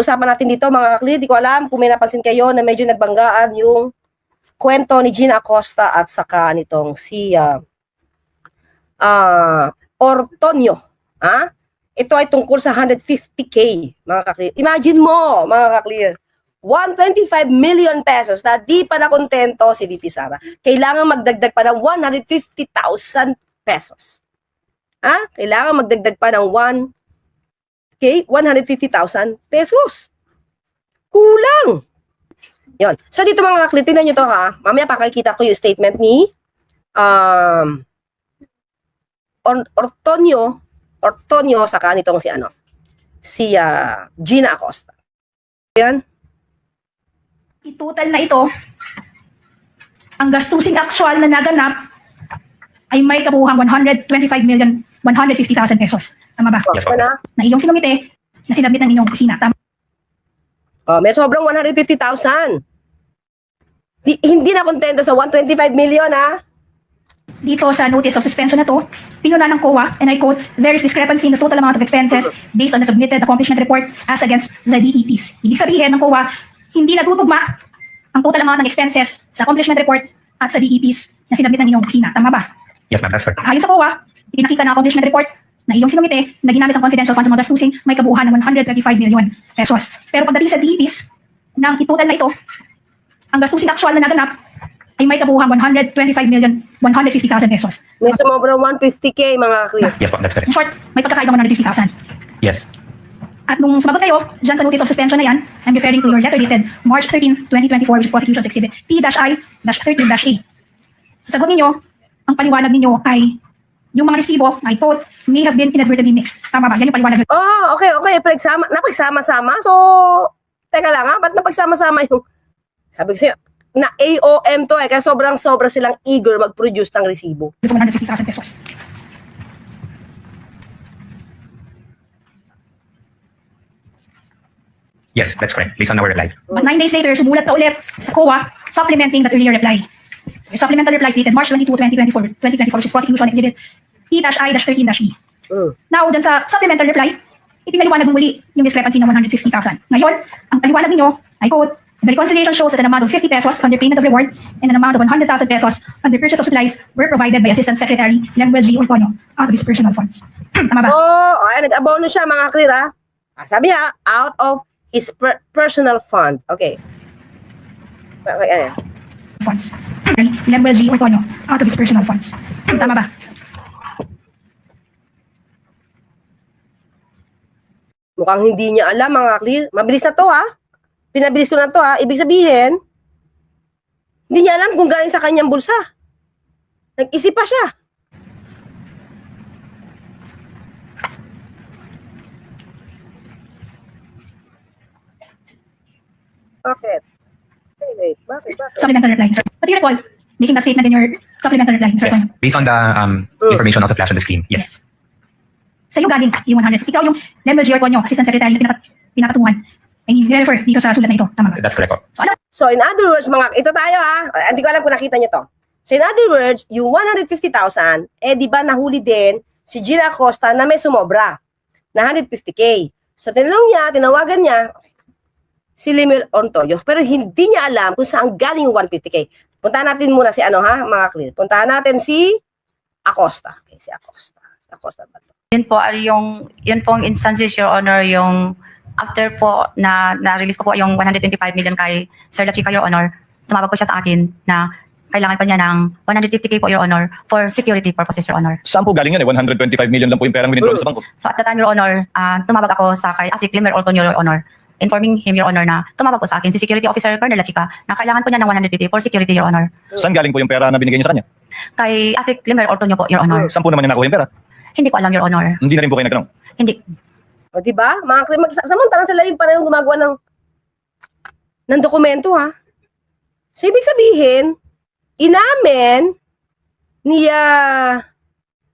pag-uusapan natin dito mga ka-clear. Di ko alam kung may napansin kayo na medyo nagbanggaan yung kwento ni Gina Acosta at saka nitong si Ortonio. Ito ay tungkol sa 150K mga ka-clear. Imagine mo mga ka-clear, 125 million pesos na di pa nakontento si VP Sara. Kailangan magdagdag pa ng 150,000 pesos. Kailangan magdagdag pa ng 150,000 pesos. Kulang. Yon. So dito mga ka-clear, tingnan nyo to ha. Mamaya pakikita ko yung statement ni Ortonio saka nitong si Gina Acosta. Yan. Total na ito, ang gastusin actual na naganap ay may kabuuhang 125,150,000 pesos. Tama ba? Yes, ma'am. Na iyong sinumite na sinabit ng inyong opisina. Tama? May sobrang 150,000. Hindi na kontento sa 125 million Dito sa notice of suspension na to, pinuna ng COA, and I quote, there is discrepancy in the total amount of expenses based on the submitted accomplishment report as against the DEPs. Ibig sabihin ng COA, hindi natutugma ang total amount ng expenses sa accomplishment report at sa DEPs na sinabit ng inyong opisina. Tama ba? Yes, ma'am. That's right. Ayon sa COA, ipinakita ng accomplishment report na iyong sinumite na ginamit ang confidential funds sa mga gastusin may kabuuhan ng 125 million pesos. Pero pagdating sa DEPs, ng itotal na ito, ang gastusin actual na naganap ay may kabuuhang 125,150,000 pesos. May sumobra 150K mga clear. Yes, ma'am. That's correct. In short, may pagkakaibang 150,000. Yes. At nung sumagot kayo, dyan sa notice of suspension na yan, I'm referring to your letter dated March 13, 2024, which is Prosecution's Exhibit P-I-13-A. Sa sagot ninyo, ang paliwanag ninyo ay yung mga resibo, I quote, may have been inadvertently mixed. Tama ba? Yan yung paliwanag nyo. Okay. Napagsama-sama. So, teka lang ba't napagsama-sama yung, sabi ko sa'yo, na AOM to kaya sobrang-sobra silang eager mag-produce ng resibo. 150,000 pesos. Yes, that's correct. Based on our reply. But 9 days later, sumulat ka ulit sa COA supplementing that earlier reply. Your supplemental reply dated March 22, 2024, which is Prosecution Exhibit P-I-13-B. Now, dyan sa supplemental reply, ipinaliwanag mo muli yung discrepancy ng 150,000. Ngayon, ang paliwanag ninyo, I quote, the reconciliation shows that an amount of 50 pesos under payment of reward and an amount of 100,000 pesos under purchase of supplies were provided by Assistant Secretary Lemuel G. Ortonio out of his personal funds. Tama ba? Nag-abono siya mga clear sabi niya, out of his personal fund. Okay. Funds. Lemuel G. Ortonio out of his personal funds. Tama ba? Mukhang hindi niya alam mga clear. Mabilis na to Pinabilis ko na to Ibig sabihin, hindi niya alam kung galing sa kanyang bulsa. Nag-isip pa siya. Bakit? Wait. Bakit? Supplemental reply. But you recall making that statement in your supplemental reply, Mr. Yes. Ortonio? Based on the information also flashed on the screen. Yes. Sa iyo galing yung 100. Ikaw yung Lemuel G. Ortonio, Assistant Secretary na pinapatungan. I mean, refer dito sa sulat na ito. Tama ba? That's correct po. So ano? So in other words, ito tayo hindi ko alam kung nakita nyo to. So in other words, yung 150,000, di ba nahuli din si Gina Acosta na may sumobra na 150K. So tinawagan niya si Lemuel Ortonio, pero hindi niya alam kung saan galing yung 150K. Puntahan natin muna si mga clear. Puntahan natin si Acosta. Okay, si Acosta. Si Acosta ba to? Yun po ang instances, Your Honor, yung after po na-release ko po yung 125 million kay Sir La Chica, Your Honor, tumawag po siya sa akin na kailangan pa niya ng 150K po, Your Honor, for security purposes, Your Honor. Saan po galing yan 125 million lang po yung perang winindrow sa bangko. So at the time, Your Honor, tumawag ako sa kay Asik Lemuel Ortonio, Your Honor, informing him, Your Honor, na tumawag po sa akin si Security Officer Colonel La Chica na kailangan po niya ng 150 for security, Your Honor. Saan galing po yung pera na binigay niyo sa kanya? Kay Asik Lemuel Ortonio po, Your Honor. Saan po naman niya nakuha yung pera? Hindi ko alam, Your Honor. Hindi na rin po kayo nagtanong. Hindi. O diba? Mga clear, samantalang sila yung parang gumagawa ng dokumento So ibig sabihin, inamin ni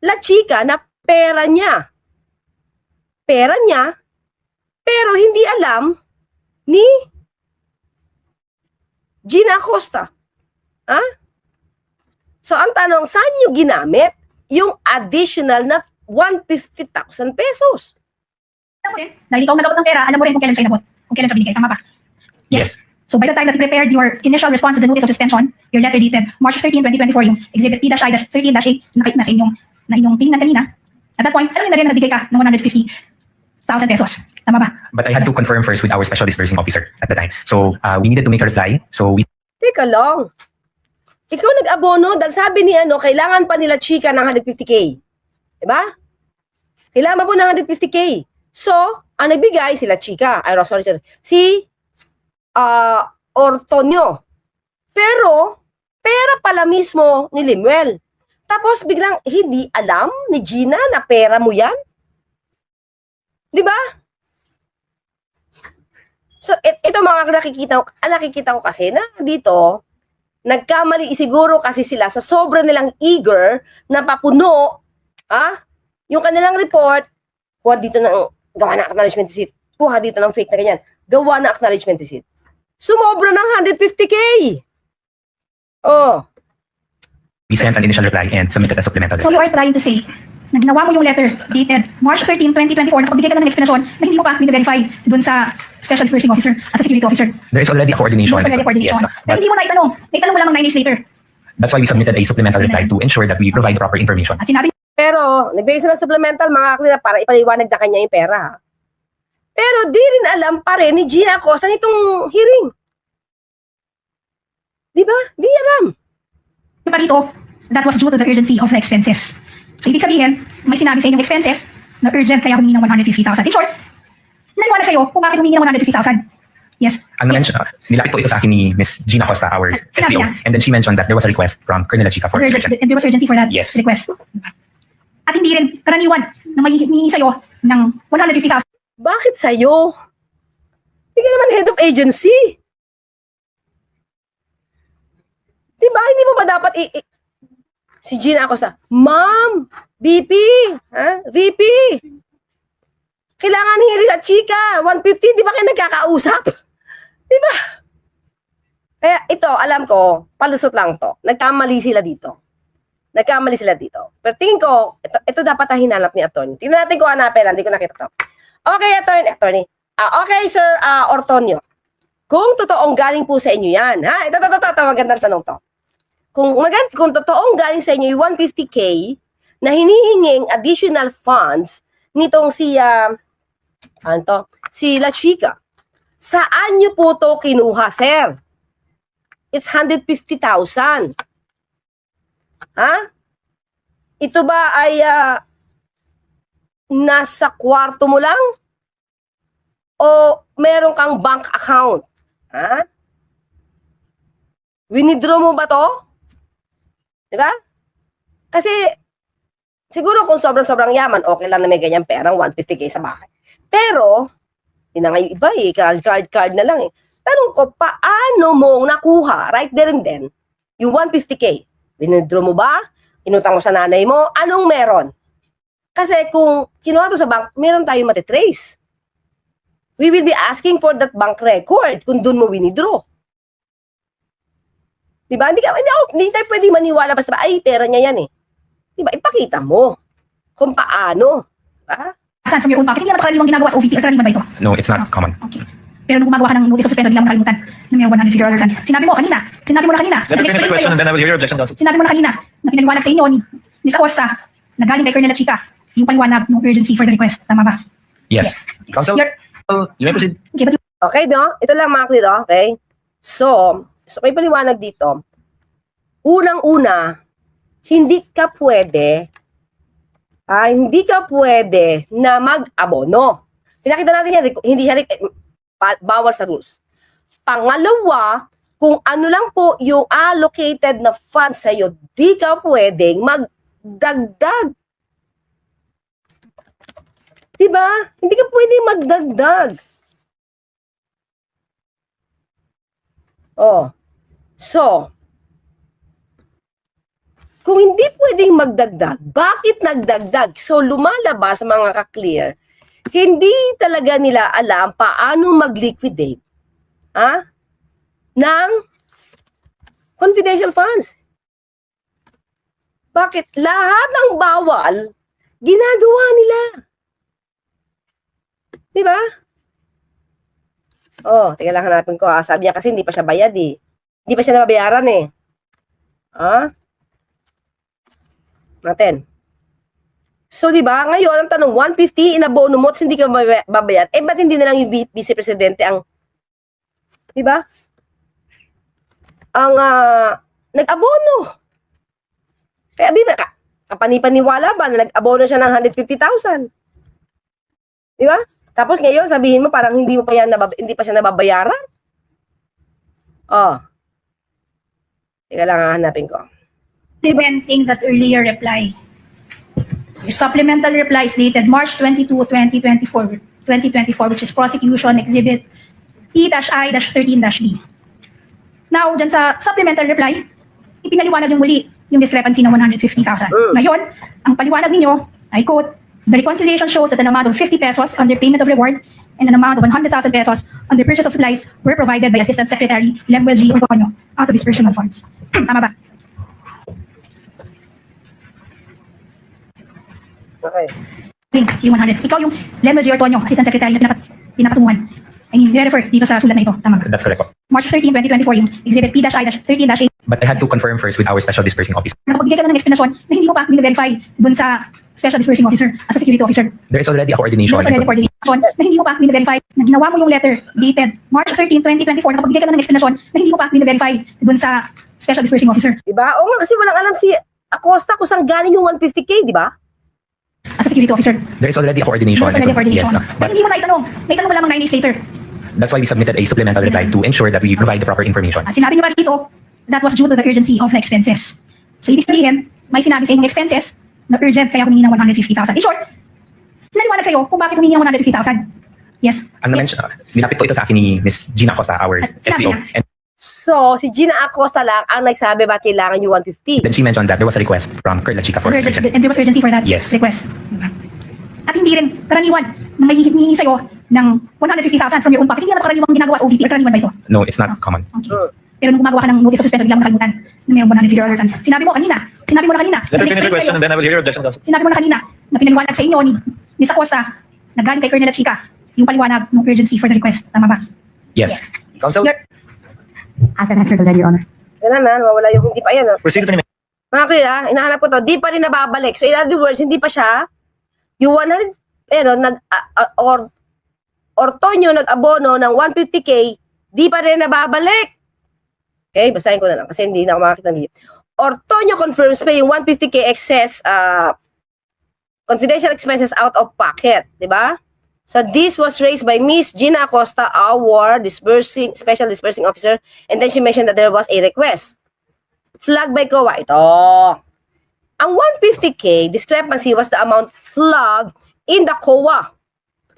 La Chica na pera niya. Pera niya, pero hindi alam ni Gina Acosta. So ang tanong, saan nyo ginamit yung additional na 150,000 pesos? Alam mo rin, dahil ikaw nagabot ng pera, alam mo rin kung kailan siya inabot. kung kailan siya binigay. Tama ba? Yes. So by the time that you prepared your initial response to the notice of suspension, your letter dated March 13, 2024, yung Exhibit P-I-13-8 na inyong tinignan kanina, at that point, alam niyo na rin na nagbigay ka ng 150,000 pesos. Tama ba? But I had to confirm first with our special disbursing officer at the time. So we needed to make a reply. So we Teka lang. Ikaw nag-abono dahil sabi ni kailangan pa nila chika ng 150K. Diba? Kailangan po ng 150K. So, ang nagbigay sila chika. Ay, sorry. Si Ortonio. Pero, pera pala mismo ni Limuel. Tapos biglang hindi alam ni Gina na pera mo yan. Diba? So, ito mga nakikita ko kasi na dito, nagkamali siguro kasi sila sa sobra nilang eager na papuno, yung kanilang report, kuha dito ng, gawa ng acknowledgement receipt, kuha dito ng fake na ganyan, gawa ng acknowledgement receipt. Sumobra ng 150K. Oh. we sent an initial reply and submitted a supplemental So you reply. are trying to say na ginawa mo yung letter dated March 13, 2024, nakapagbigay ka na ng explanation na hindi mo pa verify dun sa special disbursing officer at sa security officer. There is already a coordination. There's already coordination. Yes, Pero but hindi mo na itanong. Naitanong mo lang ng 9 days later. that's why we submitted a supplemental reply to ensure that we provide proper information. At sinabi Pero, nagbigay sila ng supplemental, mga clear para ipaliwanag na kanya yung pera. Ha? Pero di rin alam pa rin ni Gina Acosta nitong hearing. Di ba? Di alam. pa rito, that was due to the urgency of the expenses. So ibig sabihin, may sinabi sa inyong expenses na urgent kaya humingi ng 150,000. In short, naliwanag sa'yo kung bakit humingi ng 150,000. Yes. Ang na-mention, nilapit po ito sa akin ni Ms. Gina Costa, our Sinabi SEO. niya. And then she mentioned that there was a request from Colonel Chica for Urgent, urgent. and there was urgency for that Yes. request. At hindi rin karaniwan na may hihingi sa'yo ng 150,000. Bakit sa'yo? Hindi ka naman head of agency. Di ba? Hindi mo ba dapat si Gina Acosta, Ma'am, VP, VP, kailangan hili at chika, 150, di ba kayo nagkakausap? Di ba? Kaya ito, alam ko, palusot lang to. Nagkamali sila dito. Pero tingin ko, ito dapat ang hinanap ni attorney. Tingnan natin kung hanapin, hindi ko nakita to. Okay, attorney. Okay, Sir Ortonio. Kung totoong galing po sa inyo yan, ito, magandang tanong to. Kung totoong galing sa inyo yung 150K na hinihinging additional funds nitong si La Chica, saan nyo po to kinuha, sir? It's 150,000. Ito ba ay nasa kwarto mo lang? O meron kang bank account? Winidraw mo ba to? Diba? Kasi, siguro kung sobrang yaman, okay lang na may ganyang perang 150K sa bahay. Pero, yun na nga yung iba card na lang Tanong ko, paano mo nakuha, right there and then, yung 150K? Winidraw mo ba? Inutang mo sa nanay mo? Anong meron? Kasi kung kinuha to sa bank, meron tayong matitrace. We will be asking for that bank record kung dun mo winidraw. Diba? Hindi tayo pwede maniwala basta ay, pera niya yan Diba? Ipakita mo kung paano. Diba? Saan from your own pocket? Hindi naman karaniwang ginagawa sa OVP. Karaniwan ba ito? No, it's not common. Okay. Pero nung gumagawa ka ng notice of suspension, biglang makalimutan na may 150,000. Sinabi mo na kanina. Let me finish nag-explain my question sa'yo. and then I will hear your objection, counsel. Sinabi mo na kanina na pinaliwanag sa inyo ni Ms. Acosta na galing kay Colonel Chica yung paliwanag ng urgency for the request. Tama ba? Yes. Counsel, You're- you may proceed. Okay, but Okay, no? Ito lang mga clear, okay? So may paliwanag dito. Unang-una, hindi ka pwede na mag-abono. Pinakita natin yan, hindi siya bawal sa rules. Pangalawa, kung ano lang po yung allocated na funds sa'yo, di ka pwedeng magdagdag. Diba? Hindi ka pwedeng magdagdag. So, kung hindi pwedeng magdagdag, bakit nagdagdag? So, lumalabas mga ka-clear, hindi talaga nila alam paano mag-liquidate ng confidential funds. Bakit? Lahat ng bawal, ginagawa nila. Diba? Oh, teka lang hanapin ko. Sabi niya kasi hindi pa siya bayad eh. Hindi pa siya nababayaran eh. Natin. So, di ba? Ngayon, ang tanong, 150 inabono mo, hindi ka babayad. Ba't hindi na lang yung vice presidente ang, di ba? Ang nag-abono. Kaya, kapani-paniwala ba na nag-abono siya ng 150,000? Di ba? Tapos ngayon, sabihin mo, parang hindi pa siya nababayaran. Oh. Teka lang, hanapin ko. Preventing that earlier reply. Your supplemental reply is dated March 22, 2024, which is prosecution exhibit P-I-13-B. Now, dyan sa supplemental reply, ipinaliwanag yung muli yung discrepancy ng 150,000. Ngayon, ang paliwanag ninyo, I quote, the reconciliation shows that an amount of 50 pesos under payment of reward and an amount of 100,000 pesos under purchase of supplies were provided by Assistant Secretary Lemuel G. Orconio out of his personal funds. Tama ba? Okay. Yung 100. Ikaw yung Lemuel G. Orconio, Assistant Secretary na pinapatunguhan. I mean, refer dito sa sulat na ito. Tama ba? That's correct po. March 13, 2024, yung exhibit P-I-13-A. But I had to confirm first with our special dispersing officer. Nakapagbigay ka na ng explanation na hindi mo pa verify dun sa special dispersing officer as a security officer. There is already a coordination. Sa coordination na hindi mo pa verify na ginawa mo yung letter dated March 13, 2024. Nakapagbigay ka na ng explanation na hindi mo pa verify dun sa special dispersing officer Diba? O nga, kasi walang alam si Acosta kung saan galing yung 150K, di ba? as a security officer. There is already a coordination. There's already a coordination. Yes, But hindi mo naitanong. Naitanong mo lamang 9 days later. that's why we submitted a supplemental reply to ensure that we provide the proper information. At sinabi niyo pa dito, that was due to the urgency of the expenses. So, ibig sabihin, may sinabi sa inyong expenses na urgent kaya humingi ng 150,000. In short, naliwanag sa'yo kung bakit humingi ng 150,000. Yes. Ang Yes. nilapit po ito sa akin ni Ms. Gina Costa, our At sinabi SPO. niya. And So, si Gina Acosta lang ang nagsabi ba kailangan yung 150. then she mentioned that there was a request from Colonel Chica for And there was urgency for that Yes. request. Diba? At hindi rin karaniwan na may hihingi sa'yo ng 150,000 from your own pocket. Hindi naman karaniwang ginagawa sa OVP. Or karaniwan ba ito? No, it's not common. Okay. Pero nung gumagawa ka ng notice of suspension, biglang makalimutan na mayroong 150,000. Sinabi mo na kanina, Let me finish the na-explain question sa'yo, and then I will hear your objection, Counsel. sinabi mo na kanina na pinaliwanag sa inyo ni Acosta na galing kay Colonel Chica yung paliwanag ng urgency for the request. Tama ba? Yes. Counsel, Your- As an answer already, Your Honor. Kailan na, nawawala yung hindi pa yan. proceed to the Mga clear, inahanap ko to, di pa rin nababalik. So, in other words, hindi pa siya, yung 100, pero, Ortonio nag-abono ng 150K, di pa rin nababalik. Okay, basahin ko na lang kasi hindi na ako makakita ng video. Ortonio confirms paying 150K excess confidential expenses out of pocket, di ba? So this was raised by Miss Gina Acosta, our special dispersing officer, and then she mentioned that there was a request. Flagged by COA. Ito. Ang 150K discrepancy was the amount flagged in the COA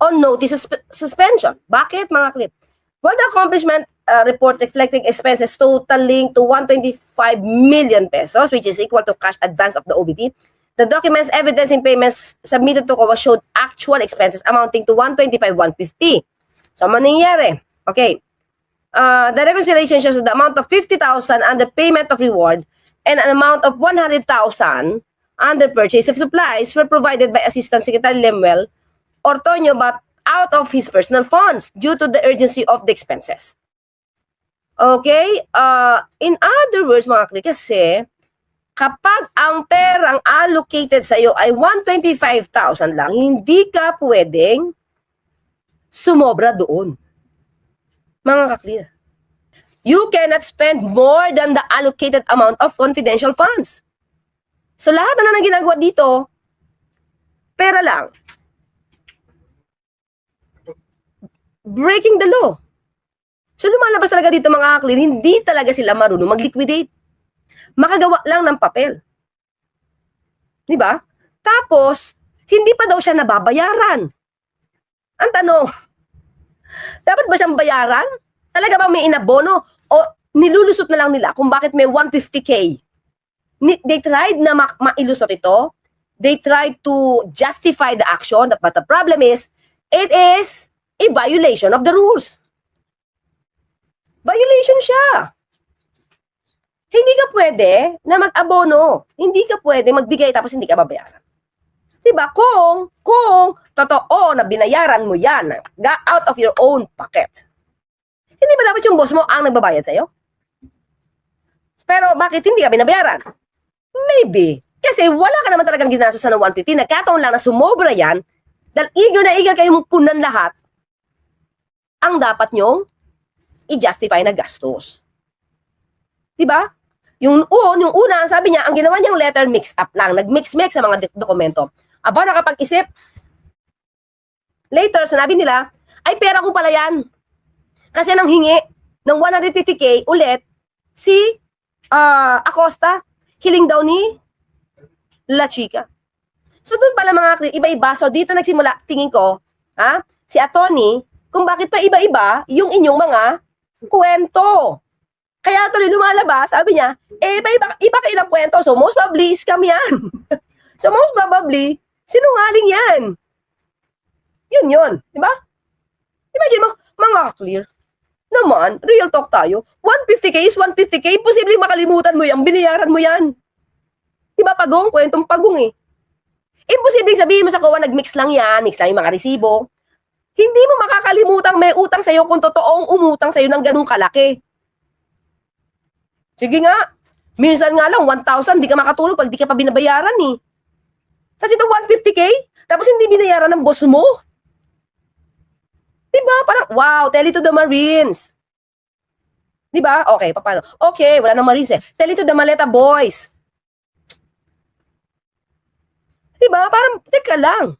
on notice of suspension. Bakit, mga klip? Well, the accomplishment report reflecting expenses totaling to 125 million pesos, which is equal to cash advance of the OBP. The documents evidencing payments submitted to COA showed actual expenses amounting to 125,150. So, ano nangyayari? Okay. The reconciliation shows that the amount of 50,000 under payment of reward and an amount of 100,000 under purchase of supplies were provided by Assistant Secretary Lemuel Ortonio but out of his personal funds due to the urgency of the expenses. Okay? In other words, mga klik, kasi kapag ang perang allocated sa iyo ay 125,000 lang, hindi ka pwedeng sumobra doon. Mga ka-clear. You cannot spend more than the allocated amount of confidential funds. So lahat na ginagawa dito, pera lang. Breaking the law. So lumalabas talaga dito mga ka-clear, hindi talaga sila marunong mag-liquidate. Makagawa lang ng papel. Di ba? Tapos, hindi pa daw siya nababayaran. Ang tanong, dapat ba siyang bayaran? Talaga ba may inabono? O nilulusot na lang nila kung bakit may 150K? They tried na mailusot ito. They tried to justify the action. But the problem is, it is a violation of the rules. Violation siya. Hindi ka pwede na mag-abono. Hindi ka pwede magbigay tapos hindi ka babayaran. Diba? Kung totoo na binayaran mo yan, out of your own pocket. Hindi ba dapat yung boss mo ang nagbabayad sa'yo? Pero bakit hindi ka binabayaran? Maybe. Kasi wala ka naman talagang ginastos sa 150. Nagkataon lang na sumobra yan dahil eager na eager kayong punan lahat ang dapat nyong i-justify na gastos. Diba? Yung una, sabi niya, ang ginawa niyang letter mix up lang. Nag-mix-mix sa mga dokumento. Aba, nakapag-isip. Later, sinabi nila, ay pera ko pala yan. Kasi nang hingi ng 150K ulit, si Acosta, hiling daw ni La Chica. So doon pala mga iba-iba. So dito nagsimula, tingin ko, si attorney, kung bakit pa iba-iba yung inyong mga kwento. Kaya tuloy lumalabas, sabi niya, iba kayo ng kwento. So most probably, scam yan. So most probably, sinungaling yan. Yun. Di ba? Imagine mo, mga clear. Naman, real talk tayo. 150K is 150K. Posibleng makalimutan mo yan. Binayaran mo yan. Di ba pagong? Kwentong pagong eh. Imposibleng sabihin mo sa COA, nag-mix lang yan. Mix lang yung mga resibo. Hindi mo makakalimutang may utang sa'yo kung totoong umutang sa'yo ng ganung kalaki. Sige nga. Minsan nga lang, 1,000, di ka makatulog pag di ka pa binabayaran eh. Kasi itong 150K, tapos hindi binayaran ng boss mo. Diba? Parang, wow, tell it to the Marines. Diba? Okay, paano? Okay, wala nang Marines eh. Tell it to the Maleta Boys. Diba? Parang, teka lang.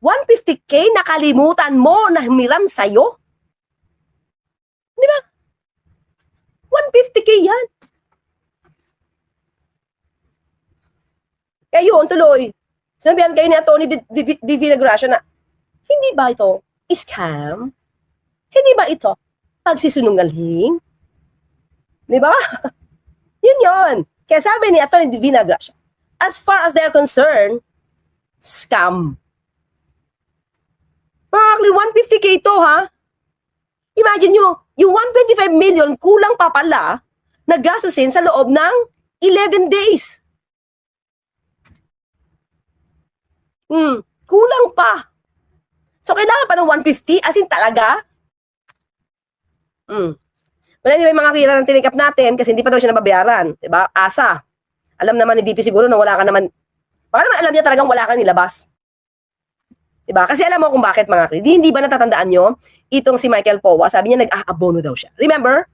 150K nakalimutan mo na humiram sa'yo? Diba? 150K yan. Kaya yun, tuloy. Sinabihan kayo ni Atty. D. Villagracia na, hindi ba ito scam? Hindi ba ito pagsisunungaling? Di ba? Yun. Kaya sabi ni Atty. D. Villagracia, as far as they're concerned, scam. Mga 150K ito, ha? Imagine nyo, yung 125 million kulang pa pala na gastusin sa loob ng 11 days. Kulang pa. So, kailangan pa ng 150? As in, talaga? Wala may mga kira ng tinikap natin kasi hindi pa daw siya nababayaran. Diba? Asa. Alam naman ni VP siguro na wala ka naman. Baka naman alam niya talagang wala kang nilabas. Diba? Kasi alam mo kung bakit mga kri. Hindi ba natatandaan nyo? Itong si Michael Powa, sabi niya nag-aabono daw siya. Remember?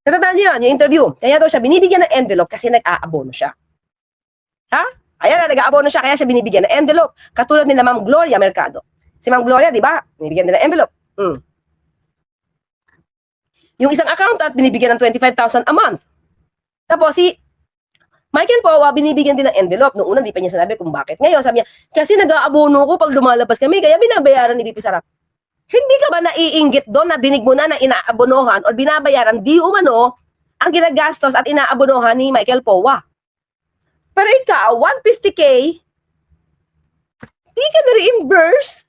Natatandaan niyo yan, yung interview. Kaya daw siya binibigyan ng envelope kasi nag-aabono siya. Ha? Ayan na, nag-aabono siya kaya siya binibigyan ng envelope. Katulad nila Ma'am Gloria Mercado. Si Ma'am Gloria, di ba? Binibigyan nila ng envelope. Yung isang accountant, binibigyan ng 25,000 a month. Tapos si Michael Powa, binibigyan din ng envelope. Noong una, di pa niya sinabi kung bakit. Ngayon, sabi niya, kasi nag-aabono ko pag lumalabas kami, kaya binabayaran ni VP Sara. Hindi ka ba naiinggit doon na dinig mo na inaabonohan o binabayaran di umano ang ginagastos at inaabonohan ni Michael Powa? Pero ikaw, 150K, di ka na-reimburse?